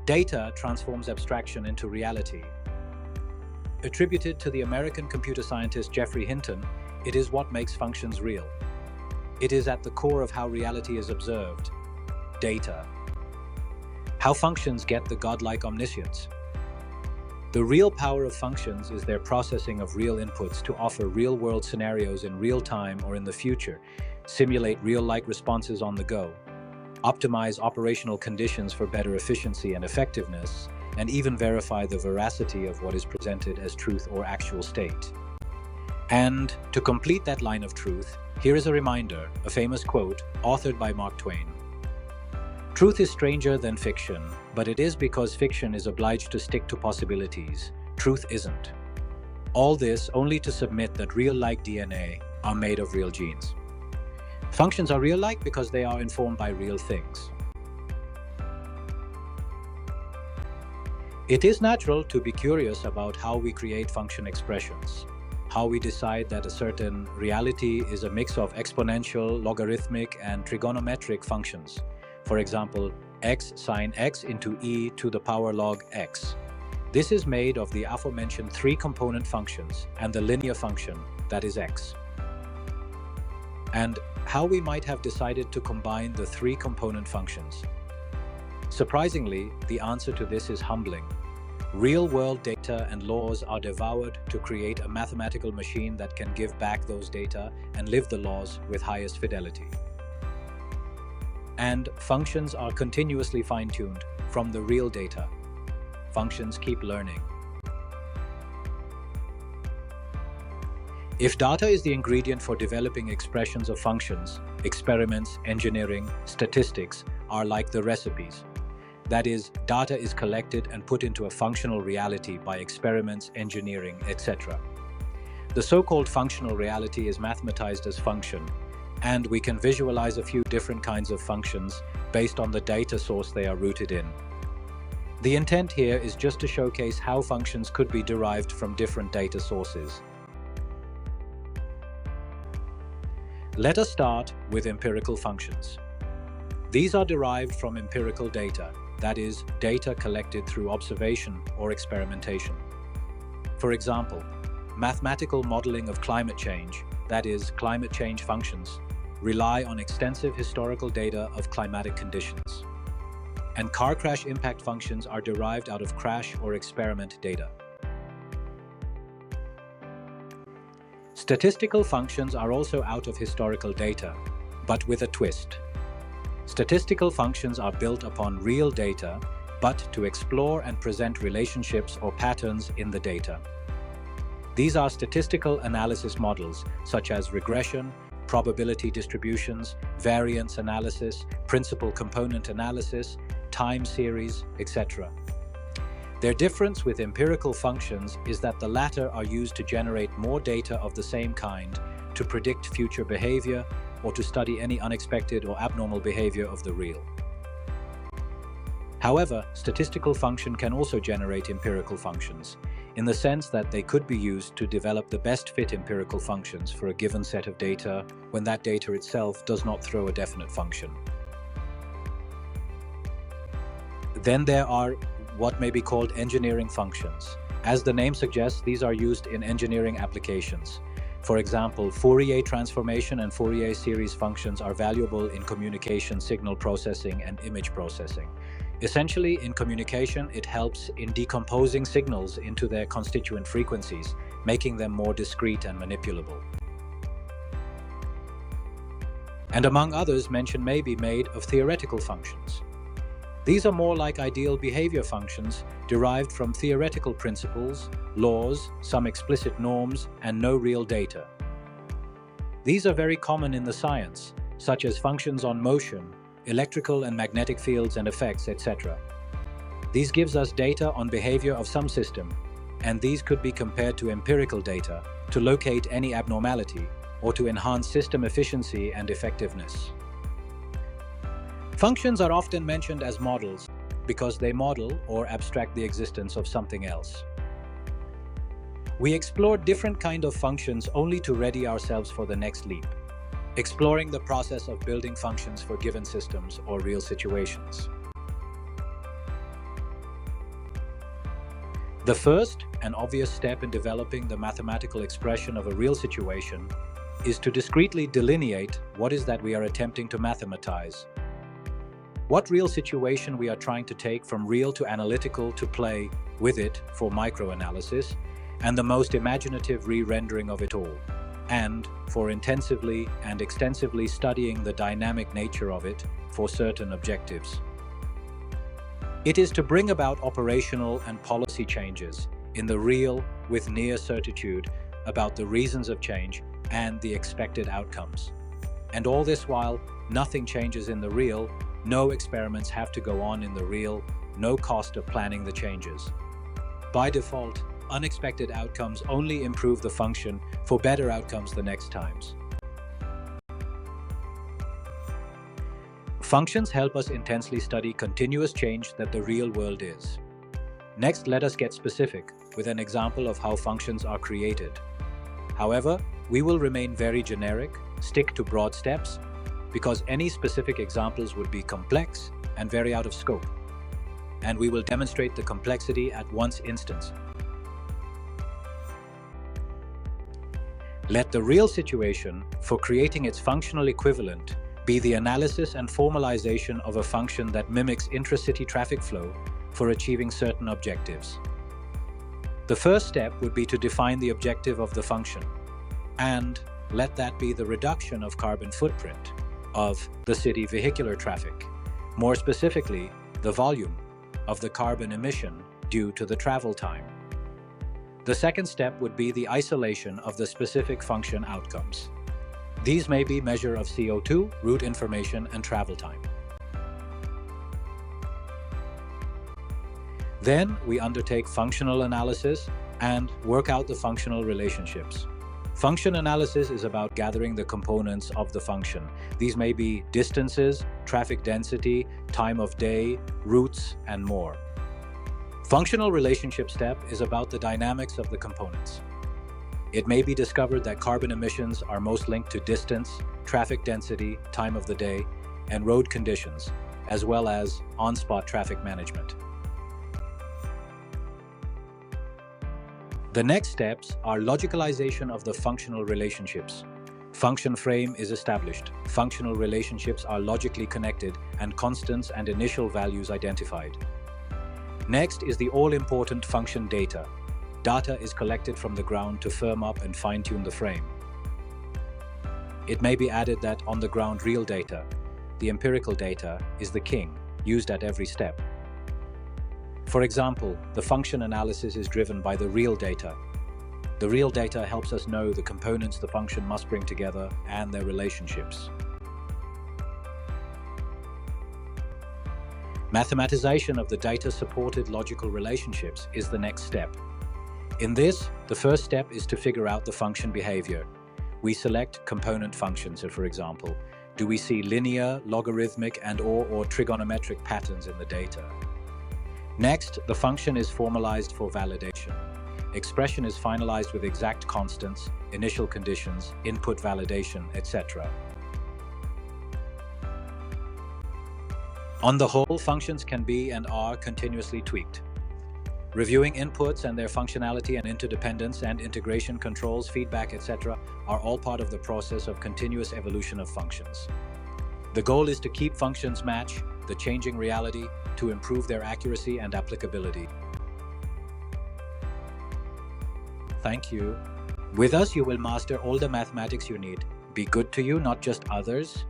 Data transforms abstraction into reality. Attributed to the American computer scientist Geoffrey Hinton, it is what makes functions real. It is at the core of how reality is observed. Data. How functions get the godlike omniscience. The real power of functions is their processing of real inputs to offer real-world scenarios in real time or in the future, simulate real-like responses on the go, optimize operational conditions for better efficiency and effectiveness, and even verify the veracity of what is presented as truth or actual state. And to complete that line of truth, here is a reminder, a famous quote authored by Mark Twain. Truth is stranger than fiction, but it is because fiction is obliged to stick to possibilities. Truth isn't. All this only to submit that real-like DNA are made of real genes. Functions are real-like because they are informed by real things. It is natural to be curious about how we create function expressions, how we decide that a certain reality is a mix of exponential, logarithmic, and trigonometric functions. For example, x sine x into e to the power log x. This is made of the aforementioned three component functions and the linear function, that is x. And how we might have decided to combine the three component functions. Surprisingly, the answer to this is humbling. Real-world data and laws are devoured to create a mathematical machine that can give back those data and live the laws with highest fidelity. And functions are continuously fine-tuned from the real data. Functions keep learning. If data is the ingredient for developing expressions of functions, experiments, engineering, statistics are like the recipes. That is, data is collected and put into a functional reality by experiments, engineering, etc. The so-called functional reality is mathematized as function, and we can visualize a few different kinds of functions based on the data source they are rooted in. The intent here is just to showcase how functions could be derived from different data sources. Let us start with empirical functions. These are derived from empirical data, that is, data collected through observation or experimentation. For example, mathematical modeling of climate change, that is, climate change functions, rely on extensive historical data of climatic conditions. And car crash impact functions are derived out of crash or experiment data. Statistical functions are also out of historical data, but with a twist. Statistical functions are built upon real data, but to explore and present relationships or patterns in the data. These are statistical analysis models, such as regression, probability distributions, variance analysis, principal component analysis, time series, etc. Their difference with empirical functions is that the latter are used to generate more data of the same kind, to predict future behavior, or to study any unexpected or abnormal behavior of the real. However, statistical function can also generate empirical functions, in the sense that they could be used to develop the best fit empirical functions for a given set of data when that data itself does not throw a definite function. Then there are what may be called engineering functions. As the name suggests, these are used in engineering applications. For example, Fourier transformation and Fourier series functions are valuable in communication signal processing and image processing. Essentially, in communication, it helps in decomposing signals into their constituent frequencies, making them more discrete and manipulable. And among others, mention may be made of theoretical functions. These are more like ideal behavior functions derived from theoretical principles, laws, some explicit norms, and no real data. These are very common in the science, such as functions on motion, electrical and magnetic fields and effects, etc. These gives us data on behavior of some system, and these could be compared to empirical data to locate any abnormality or to enhance system efficiency and effectiveness. Functions are often mentioned as models because they model or abstract the existence of something else. We explored different kinds of functions only to ready ourselves for the next leap, exploring the process of building functions for given systems or real situations. The first and obvious step in developing the mathematical expression of a real situation is to discretely delineate what is that we are attempting to mathematize. What real situation we are trying to take from real to analytical to play with it for microanalysis, and the most imaginative re-rendering of it all, and for intensively and extensively studying the dynamic nature of it for certain objectives. It is to bring about operational and policy changes in the real with near certitude about the reasons of change and the expected outcomes. And all this while, nothing changes in the real, no experiments have to go on in the real, no cost of planning the changes. By default, unexpected outcomes only improve the function for better outcomes the next times. Functions help us intensely study continuous change that the real world is. Next, let us get specific with an example of how functions are created. However, we will remain very generic, stick to broad steps, because any specific examples would be complex and very out of scope, and we will demonstrate the complexity at one's instance. Let the real situation for creating its functional equivalent be the analysis and formalization of a function that mimics intracity traffic flow for achieving certain objectives. The first step would be to define the objective of the function, and let that be the reduction of carbon footprint of the city vehicular traffic, more specifically, the volume of the carbon emission due to the travel time. The second step would be the isolation of the specific function outcomes. These may be measure of CO2, route information, and travel time. Then we undertake functional analysis and work out the functional relationships. Function analysis is about gathering the components of the function. These may be distances, traffic density, time of day, routes, and more. Functional relationship step is about the dynamics of the components. It may be discovered that carbon emissions are most linked to distance, traffic density, time of the day, and road conditions, as well as on-spot traffic management. The next steps are logicalization of the functional relationships. Function frame is established. Functional relationships are logically connected and constants and initial values identified. Next is the all-important function data. Data is collected from the ground to firm up and fine-tune the frame. It may be added that on-the-ground real data, the empirical data, is the king, used at every step. For example, the function analysis is driven by the real data. The real data helps us know the components the function must bring together and their relationships. Mathematization of the data-supported logical relationships is the next step. In this, the first step is to figure out the function behavior. We select component functions, so for example, do we see linear, logarithmic, and/or trigonometric patterns in the data? Next, the function is formalized for validation. Expression is finalized with exact constants, initial conditions, input validation, etc. On the whole, functions can be and are continuously tweaked. Reviewing inputs and their functionality and interdependence and integration controls, feedback, etc. are all part of the process of continuous evolution of functions. The goal is to keep functions match the changing reality to improve their accuracy and applicability. Thank you. With us, you will master all the mathematics you need. Be good to you, not just others.